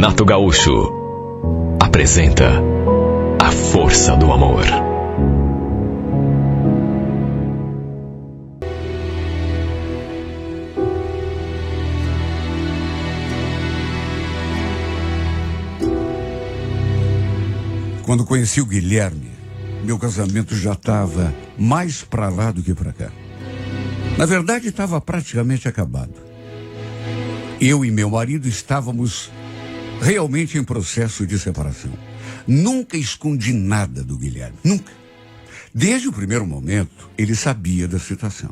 Renato Gaúcho apresenta A Força do Amor. Quando conheci o Guilherme, meu casamento já estava mais para lá do que para cá. Na verdade, estava praticamente acabado. Eu e meu marido estávamos realmente em processo de separação. Nunca escondi nada do Guilherme, nunca. Desde o primeiro momento, ele sabia da situação.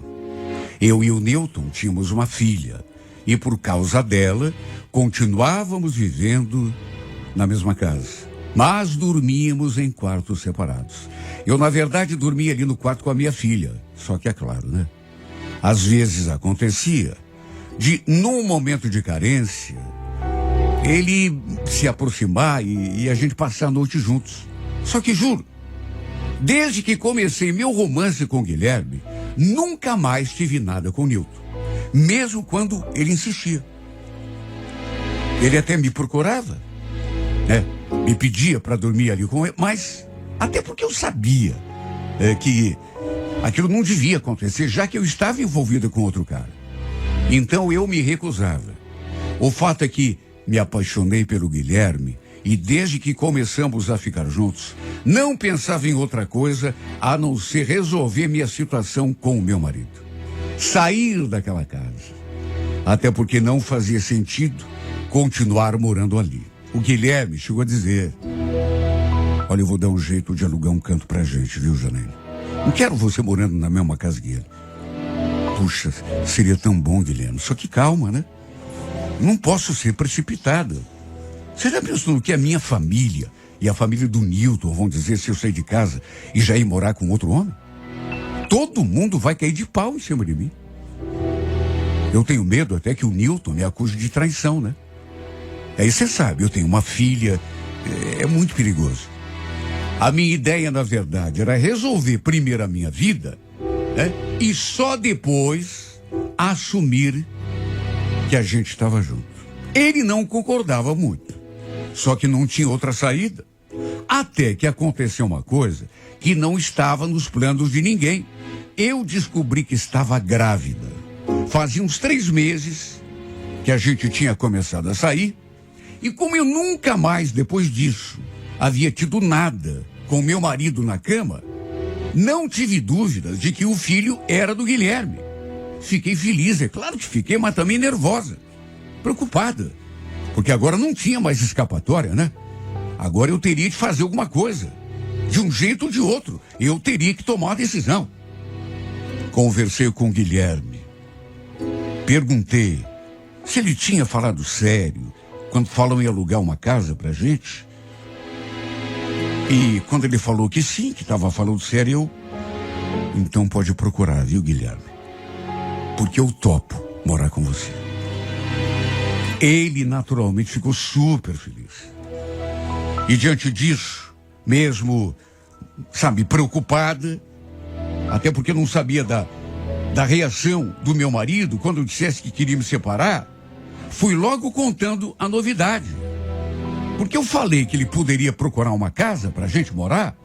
Eu e o Newton tínhamos uma filha e por causa dela, continuávamos vivendo na mesma casa. Mas dormíamos em quartos separados. Eu, na verdade, dormia ali no quarto com a minha filha. Só que é claro, né? Às vezes acontecia de, num momento de carência, ele se aproximar e a gente passar a noite juntos. Só que juro, desde que comecei meu romance com o Guilherme, nunca mais tive nada com o Newton. Mesmo quando ele insistia. Ele até me procurava, né? Me pedia para dormir ali com ele, mas até porque eu sabia que aquilo não devia acontecer, já que eu estava envolvida com outro cara. Então eu me recusava. O fato é que me apaixonei pelo Guilherme e desde que começamos a ficar juntos, não pensava em outra coisa a não ser resolver minha situação com o meu marido. Sair daquela casa. Até porque não fazia sentido continuar morando ali. O Guilherme chegou a dizer: olha, eu vou dar um jeito de alugar um canto pra gente, viu, Janine? Não quero você morando na mesma casa que ele. Puxa, seria tão bom, Guilherme. Só que calma, né? Não posso ser precipitada. Você já pensou no que a minha família e a família do Newton vão dizer se eu sair de casa e já ir morar com outro homem? Todo mundo vai cair de pau em cima de mim. Eu tenho medo até que o Newton me acuse de traição, né? Aí você sabe, eu tenho uma filha, é muito perigoso. A minha ideia, na verdade, era resolver primeiro a minha vida, né? E só depois assumir que a gente estava junto. Ele não concordava muito, só que não tinha outra saída. Até que aconteceu uma coisa que não estava nos planos de ninguém. Eu descobri que estava grávida. Fazia uns 3 meses que a gente tinha começado a sair. E como eu nunca mais, depois disso, havia tido nada com meu marido na cama, não tive dúvidas de que o filho era do Guilherme. Fiquei feliz, é claro que fiquei, mas também nervosa, preocupada, porque agora não tinha mais escapatória, né? Agora eu teria de fazer alguma coisa, de um jeito ou de outro, eu teria que tomar uma decisão. Conversei com o Guilherme, perguntei se ele tinha falado sério quando falam em alugar uma casa pra gente. E quando ele falou que sim, que estava falando sério, então pode procurar, viu, Guilherme? Porque eu topo morar com você. Ele naturalmente ficou super feliz. E diante disso, mesmo, sabe, preocupada, até porque não sabia da reação do meu marido quando eu dissesse que queria me separar, fui logo contando a novidade. Porque eu falei que ele poderia procurar uma casa pra gente morar,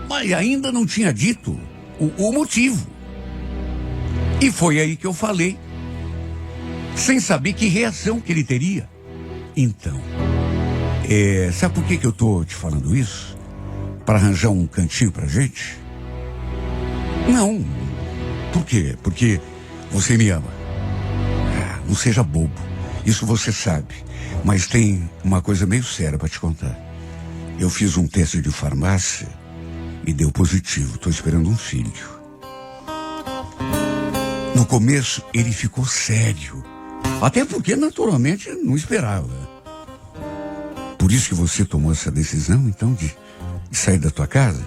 mas ainda não tinha dito o motivo. E foi aí que eu falei, sem saber que reação que ele teria. Então, sabe por que eu tô te falando isso? Para arranjar um cantinho pra gente? Não. Por quê? Porque você me ama. Não seja bobo. Isso você sabe. Mas tem uma coisa meio séria para te contar. Eu fiz um teste de farmácia e deu positivo. Estou esperando um filho. No começo, ele ficou sério. Até porque, naturalmente, não esperava. Por isso que você tomou essa decisão, então, de sair da tua casa?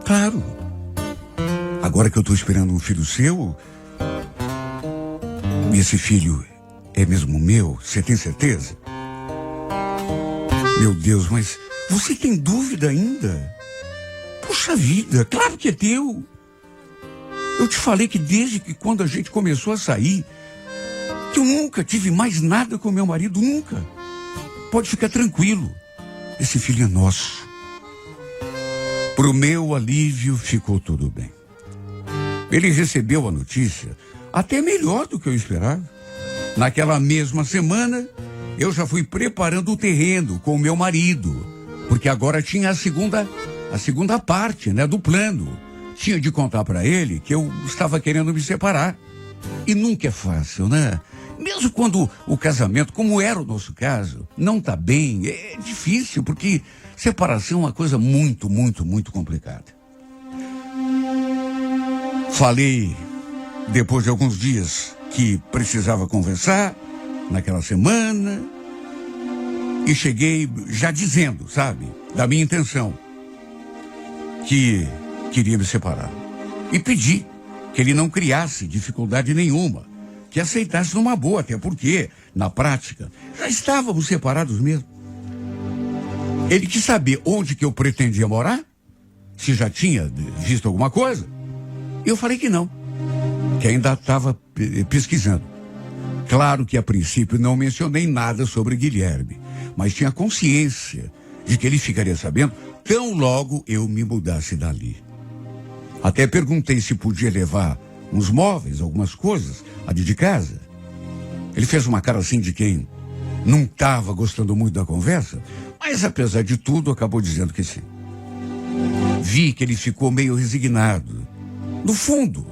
Claro. Agora que eu estou esperando um filho seu, e esse filho é mesmo meu? Você tem certeza? Meu Deus, mas você tem dúvida ainda? Puxa vida, claro que é teu. Eu te falei que desde que quando a gente começou a sair, que eu nunca tive mais nada com meu marido, nunca. pode ficar tranquilo. Esse filho é nosso. Pro meu alívio, ficou tudo bem. Ele recebeu a notícia até melhor do que eu esperava. Naquela mesma semana, eu já fui preparando o terreno com o meu marido, porque agora tinha a segunda parte, né, do plano. Tinha de contar para ele que eu estava querendo me separar. E nunca é fácil, né? Mesmo quando o casamento, como era o nosso caso, não tá bem, é difícil, porque separação é uma coisa muito, muito, muito complicada. Falei, depois de alguns dias, que precisava conversar, naquela semana, e cheguei já dizendo, sabe, da minha intenção, que queria me separar. E pedi que ele não criasse dificuldade nenhuma, que aceitasse numa boa, até porque, na prática, já estávamos separados mesmo. Ele quis saber onde que eu pretendia morar, se já tinha visto alguma coisa. Eu falei que não, que ainda estava pesquisando. Claro que a princípio não mencionei nada sobre Guilherme, mas tinha consciência de que ele ficaria sabendo tão logo eu me mudasse dali. Até perguntei se podia levar uns móveis, algumas coisas, ali de casa. Ele fez uma cara assim de quem não estava gostando muito da conversa, mas apesar de tudo acabou dizendo que sim. Vi que ele ficou meio resignado. No fundo,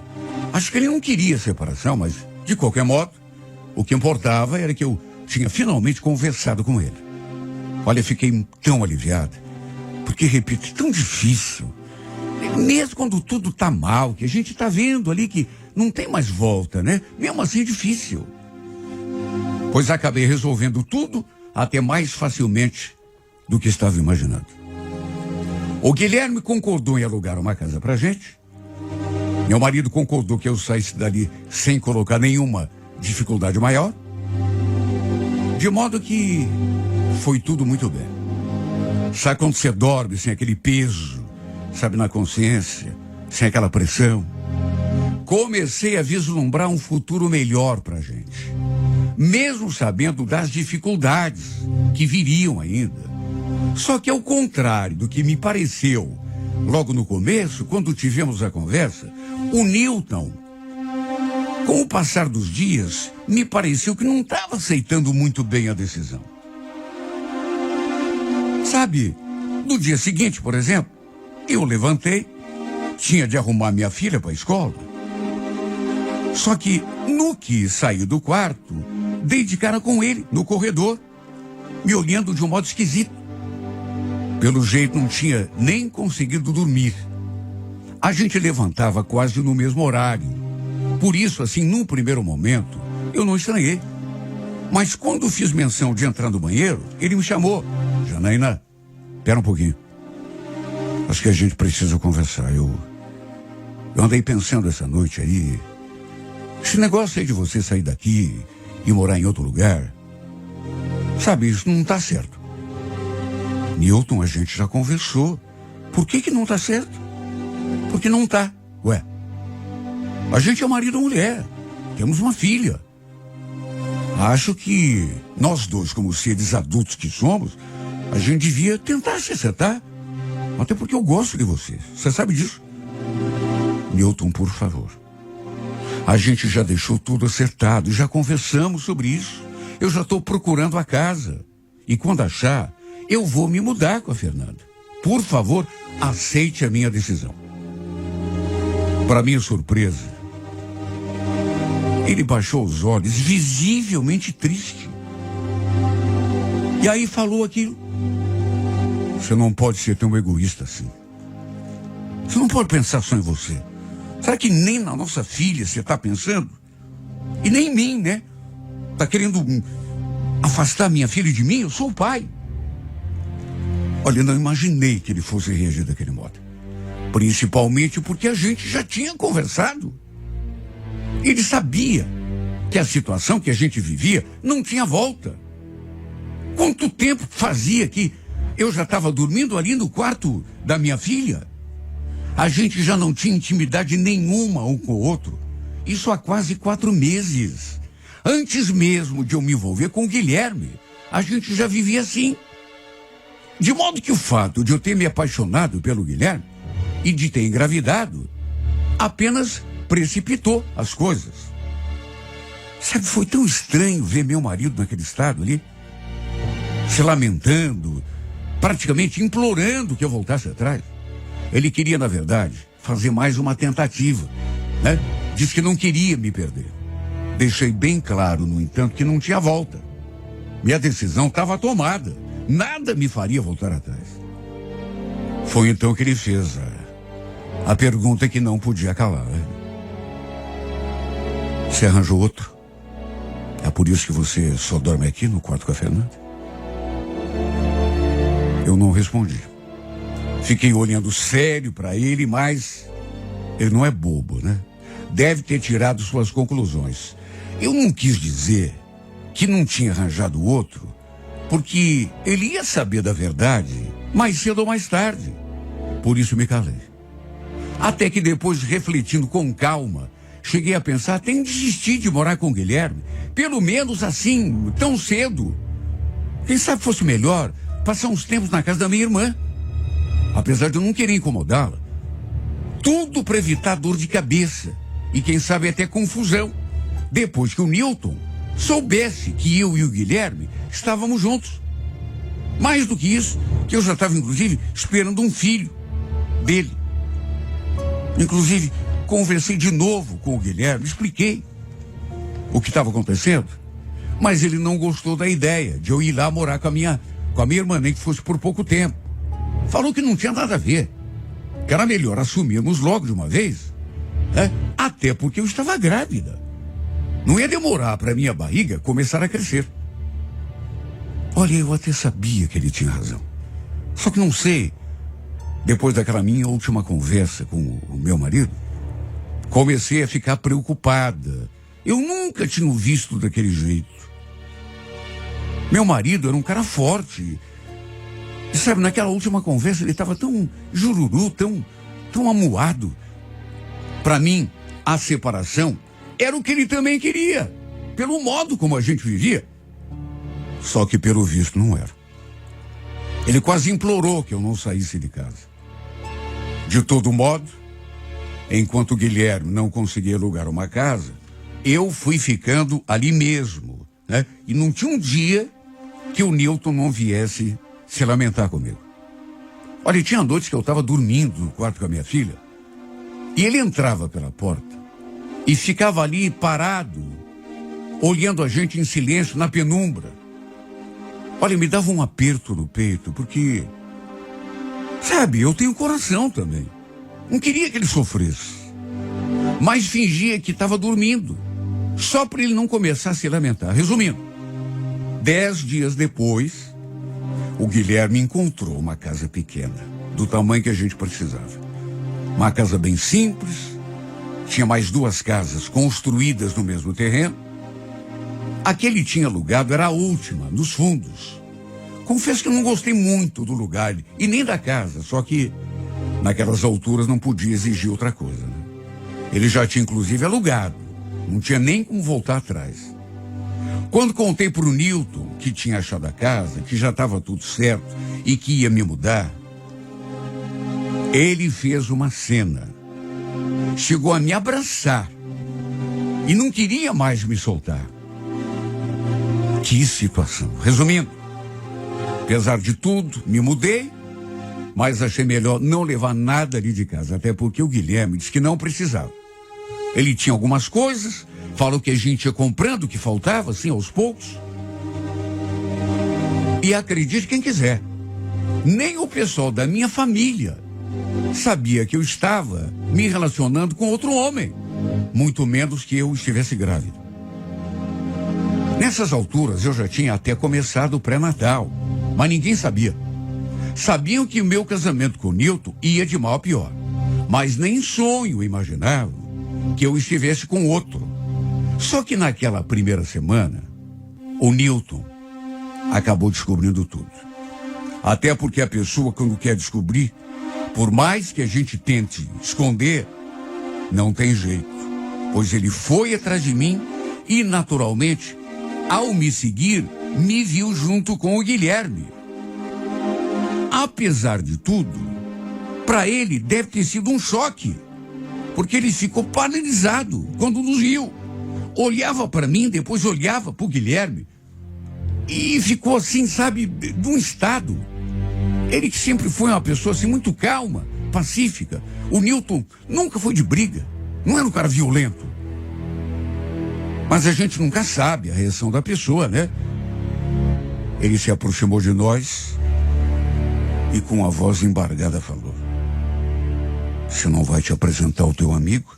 acho que ele não queria separação, mas de qualquer modo, o que importava era que eu tinha finalmente conversado com ele. Olha, fiquei tão aliviado, porque, repito, é tão difícil. Mesmo quando tudo tá mal, que a gente tá vendo ali que não tem mais volta, né? Mesmo assim é difícil. Pois acabei resolvendo tudo até mais facilmente do que estava imaginando. O Guilherme concordou em alugar uma casa pra gente. Meu marido concordou que eu saísse dali sem colocar nenhuma dificuldade maior. De modo que foi tudo muito bem. Sabe quando você dorme sem aquele peso, sabe, na consciência, sem aquela pressão? Comecei a vislumbrar um futuro melhor pra gente, mesmo sabendo das dificuldades que viriam ainda. Só que ao contrário do que me pareceu logo no começo, quando tivemos a conversa, o Newton, com o passar dos dias, me pareceu que não estava aceitando muito bem a decisão. Sabe, no dia seguinte, por exemplo, eu levantei, tinha de arrumar minha filha para a escola. Só que, no que saí do quarto, dei de cara com ele, no corredor, me olhando de um modo esquisito. Pelo jeito, não tinha nem conseguido dormir. A gente levantava quase no mesmo horário. Por isso, assim, num primeiro momento, eu não estranhei. Mas quando fiz menção de entrar no banheiro, ele me chamou. Janaína, espera um pouquinho. Acho que a gente precisa conversar. Eu andei pensando essa noite aí. Esse negócio aí de você sair daqui e morar em outro lugar, sabe, isso não tá certo. Newton, a gente já conversou. Por que não tá certo? Porque não tá. Ué, a gente é marido e mulher. Temos uma filha. Acho que nós dois, como seres adultos que somos, a gente devia tentar se acertar. Até porque eu gosto de você. Você sabe disso? Newton, por favor. A gente já deixou tudo acertado, já conversamos sobre isso. Eu já estou procurando a casa. E quando achar, eu vou me mudar com a Fernanda. Por favor, aceite a minha decisão. Para minha surpresa, ele baixou os olhos, visivelmente triste. E aí falou aquilo. Você não pode ser tão egoísta assim. Você não pode pensar só em você. Será que nem na nossa filha você está pensando? E nem em mim, né? Está querendo afastar minha filha de mim? Eu sou o pai. Olha, eu não imaginei que ele fosse reagir daquele modo. Principalmente porque a gente já tinha conversado. Ele sabia que a situação que a gente vivia não tinha volta. Quanto tempo fazia que eu já estava dormindo ali no quarto da minha filha? A gente já não tinha intimidade nenhuma um com o outro. Isso há quase 4 meses. Antes mesmo de eu me envolver com o Guilherme. a gente já vivia assim. De modo que o fato de eu ter me apaixonado pelo Guilherme e de ter engravidado apenas precipitou as coisas. Sabe, foi tão estranho ver meu marido naquele estado ali, se lamentando, praticamente implorando que eu voltasse atrás. Ele queria, na verdade, fazer mais uma tentativa, né? Diz que não queria me perder. Deixei bem claro, no entanto, que não tinha volta. Minha decisão estava tomada. Nada me faria voltar atrás. Foi então que ele fez a pergunta que não podia calar. Né? Você arranjou outro? É por isso que você só dorme aqui no quarto com a Fernanda? Eu não respondi. Fiquei olhando sério para ele, mas ele não é bobo, né? Deve ter tirado suas conclusões. Eu não quis dizer que não tinha arranjado outro, porque ele ia saber da verdade mais cedo ou mais tarde. Por isso me calei. Até que depois, refletindo com calma, cheguei a pensar até em desistir de morar com o Guilherme, pelo menos assim, tão cedo. Quem sabe fosse melhor passar uns tempos na casa da minha irmã, apesar de eu não querer incomodá-la. Tudo para evitar dor de cabeça e quem sabe até confusão, depois que o Newton soubesse que eu e o Guilherme estávamos juntos. Mais do que isso, que eu já estava inclusive esperando um filho dele. Inclusive, conversei de novo com o Guilherme, expliquei o que estava acontecendo, mas ele não gostou da ideia de eu ir lá morar com a minha irmã, nem que fosse por pouco tempo. Falou que não tinha nada a ver, que era melhor assumirmos logo de uma vez, né? Até porque eu estava grávida. Não ia demorar para minha barriga começar a crescer. Olha, eu até sabia que ele tinha razão. Só que não sei, depois daquela minha última conversa com o meu marido, comecei a ficar preocupada. Eu nunca tinha o visto daquele jeito. Meu marido era um cara forte. E sabe, naquela última conversa ele estava tão jururu, tão amuado. Para mim, a separação era o que ele também queria, pelo modo como a gente vivia. Só que pelo visto não era. Ele quase implorou que eu não saísse de casa. De todo modo, enquanto o Guilherme não conseguia alugar uma casa, eu fui ficando ali mesmo, né? E não tinha um dia que o Newton não viesse se lamentar comigo. Olha, tinha noites que eu estava dormindo no quarto com a minha filha, e ele entrava pela porta e ficava ali parado, olhando a gente em silêncio na penumbra. Olha, me dava um aperto no peito, porque, sabe, eu tenho coração também. Não queria que ele sofresse, mas fingia que estava dormindo, só para ele não começar a se lamentar. Resumindo, 10 dias depois, o Guilherme encontrou uma casa pequena, do tamanho que a gente precisava. Uma casa bem simples, tinha mais 2 casas construídas no mesmo terreno. A que ele tinha alugado era a última, nos fundos. Confesso que eu não gostei muito do lugar e nem da casa, só que naquelas alturas não podia exigir outra coisa, né? Ele já tinha inclusive alugado, não tinha nem como voltar atrás. Quando contei para o Newton que tinha achado a casa, que já estava tudo certo e que ia me mudar, ele fez uma cena. Chegou a me abraçar e não queria mais me soltar. Que situação. Resumindo, apesar de tudo, me mudei, mas achei melhor não levar nada ali de casa, até porque o Guilherme disse que não precisava. Ele tinha algumas coisas, falou que a gente ia comprando o que faltava, assim, aos poucos. E acredite quem quiser, nem o pessoal da minha família sabia que eu estava me relacionando com outro homem, muito menos que eu estivesse grávida. Nessas alturas eu já tinha até começado o pré-natal, mas ninguém sabia. Sabiam que o meu casamento com o Newton ia de mal a pior, mas nem em sonho imaginavam que eu estivesse com outro. Só que naquela primeira semana, o Newton acabou descobrindo tudo. Até porque a pessoa, quando quer descobrir, por mais que a gente tente esconder, não tem jeito. Pois ele foi atrás de mim e, naturalmente, ao me seguir, me viu junto com o Guilherme. Apesar de tudo, para ele deve ter sido um choque, porque ele ficou paralisado quando nos viu. Olhava para mim, depois olhava para o Guilherme e ficou assim, sabe, de um estado. Ele que sempre foi uma pessoa assim muito calma, pacífica. O Newton nunca foi de briga, não era um cara violento. Mas a gente nunca sabe a reação da pessoa, né? Ele se aproximou de nós e com a voz embargada falou: "Você não vai te apresentar o teu amigo?"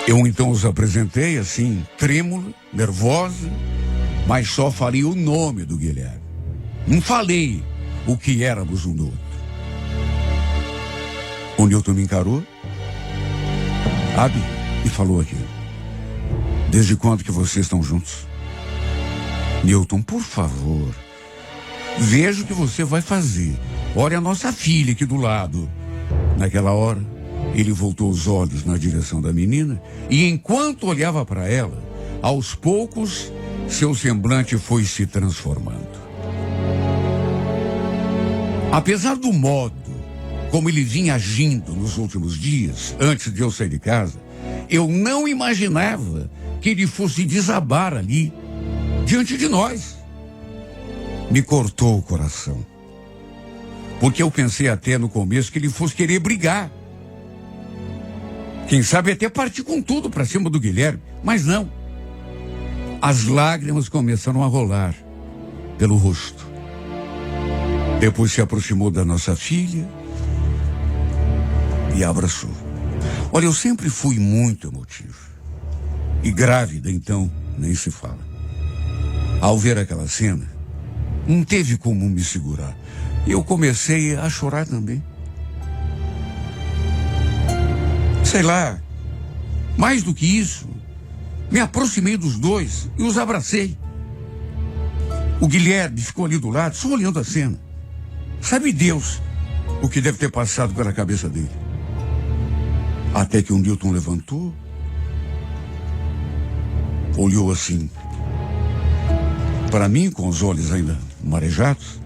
Eu então os apresentei assim, trêmula, nervosa, mas só falei o nome do Guilherme. Não falei o que éramos um do outro. O Newton me encarou, sabe, e falou aquilo: "Desde quando que vocês estão juntos?" "Newton, por favor, veja o que você vai fazer. Olha a nossa filha aqui do lado." Naquela hora, ele voltou os olhos na direção da menina e, enquanto olhava para ela, aos poucos, seu semblante foi se transformando. Apesar do modo como ele vinha agindo nos últimos dias, antes de eu sair de casa, eu não imaginava que ele fosse desabar ali, diante de nós. Me cortou o coração, porque eu pensei até no começo que ele fosse querer brigar. Quem sabe até partir com tudo para cima do Guilherme, mas não. As lágrimas começaram a rolar pelo rosto. Depois se aproximou da nossa filha e a abraçou. Olha, eu sempre fui muito emotivo. E grávida, então, nem se fala. Ao ver aquela cena, não teve como me segurar. Eu comecei a chorar também. Sei lá, mais do que isso, me aproximei dos dois e os abracei. O Guilherme ficou ali do lado, só olhando a cena. Sabe Deus o que deve ter passado pela cabeça dele. Até que o Newton levantou, olhou assim para mim com os olhos ainda marejados,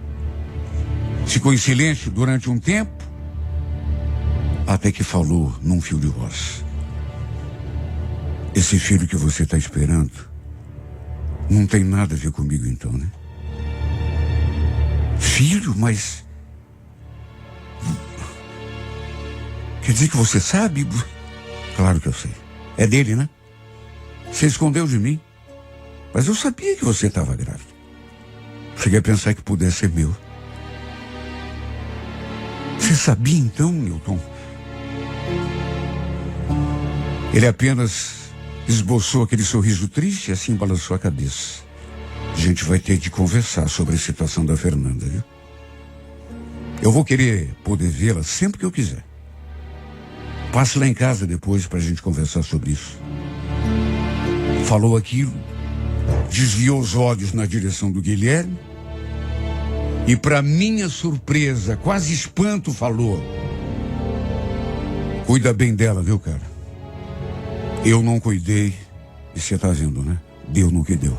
ficou em silêncio durante um tempo, até que falou num fio de voz: "Esse filho que você está esperando não tem nada a ver comigo então, né?" "Filho? Mas... quer dizer que você sabe?" "Claro que eu sei. É dele, né? Você escondeu de mim. Mas eu sabia que você estava grávida. Cheguei a pensar que pudesse ser meu." "Você sabia então, Newton?" Ele apenas esboçou aquele sorriso triste e assim balançou a cabeça. "A gente vai ter de conversar sobre a situação da Fernanda, viu? Eu vou querer poder vê-la sempre que eu quiser. Passe lá em casa depois para a gente conversar sobre isso." Falou aquilo, desviou os olhos na direção do Guilherme e, para minha surpresa, quase espanto, falou: "Cuida bem dela, viu, cara? Eu não cuidei, e você tá vendo, né? Deu no que deu."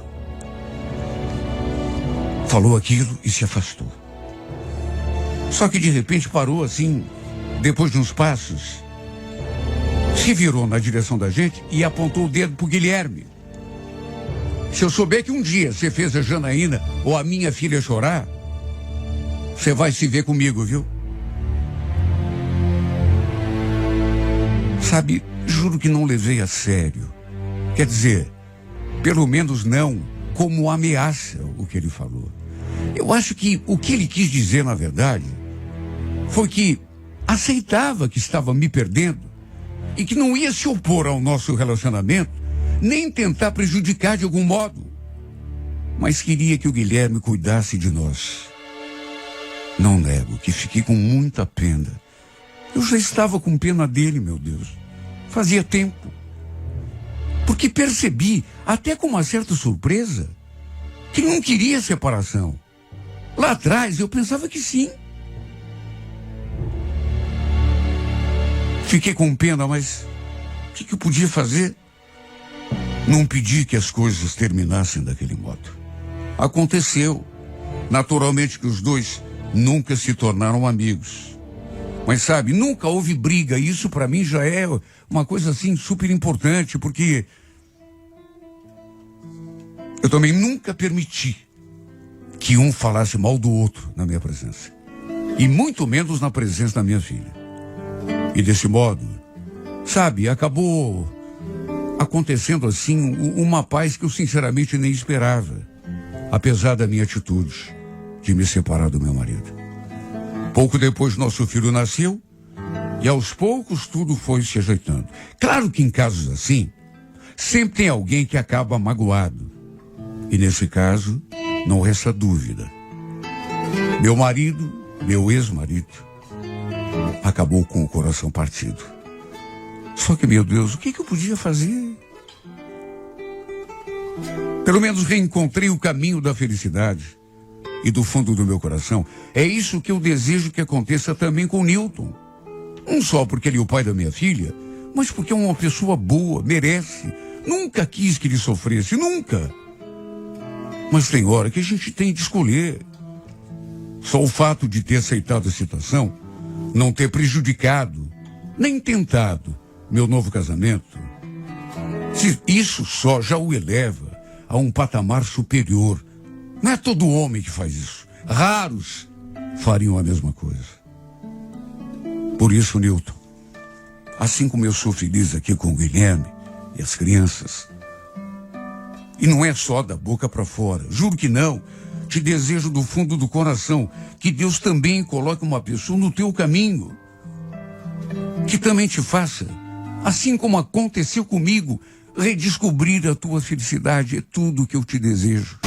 Falou aquilo e se afastou. Só que de repente parou assim, depois de uns passos, se virou na direção da gente e apontou o dedo pro Guilherme. "Se eu souber que um dia você fez a Janaína ou a minha filha chorar, você vai se ver comigo, viu?" Sabe, juro que não levei a sério. Quer dizer, pelo menos não como ameaça o que ele falou. Eu acho que o que ele quis dizer, na verdade, foi que aceitava que estava me perdendo e que não ia se opor ao nosso relacionamento, nem tentar prejudicar de algum modo, mas queria que o Guilherme cuidasse de nós. Não nego que fiquei com muita pena. Eu já estava com pena dele, meu Deus. Fazia tempo. Porque percebi, até com uma certa surpresa, que ele não queria separação. Lá atrás eu pensava que sim. Fiquei com pena, mas o que eu podia fazer? Não pedi que as coisas terminassem daquele modo. Aconteceu. Naturalmente que os dois nunca se tornaram amigos. Mas sabe, nunca houve briga. Isso para mim já é uma coisa assim super importante, porque eu também nunca permiti que um falasse mal do outro na minha presença. E muito menos na presença da minha filha. E desse modo, sabe, acabou acontecendo assim uma paz que eu sinceramente nem esperava. Apesar da minha atitude de me separar do meu marido. Pouco depois nosso filho nasceu e aos poucos tudo foi se ajeitando. Claro que em casos assim, sempre tem alguém que acaba magoado. E nesse caso, não resta dúvida. Meu marido, meu ex-marido, acabou com o coração partido. Só que, meu Deus, o que eu podia fazer? Pelo menos reencontrei o caminho da felicidade. E do fundo do meu coração, é isso que eu desejo que aconteça também com o Newton. Não só porque ele é o pai da minha filha, mas porque é uma pessoa boa, merece. Nunca quis que ele sofresse, nunca. Mas tem hora que a gente tem de escolher. Só o fato de ter aceitado a situação, não ter prejudicado, nem tentado meu novo casamento, isso só já o eleva a um patamar superior. Não é todo homem que faz isso. Raros fariam a mesma coisa. Por isso, Newton, assim como eu sou feliz aqui com o Guilherme e as crianças, e não é só da boca para fora, juro que não, te desejo do fundo do coração que Deus também coloque uma pessoa no teu caminho, que também te faça, assim como aconteceu comigo, redescobrir a tua felicidade. É tudo que eu te desejo.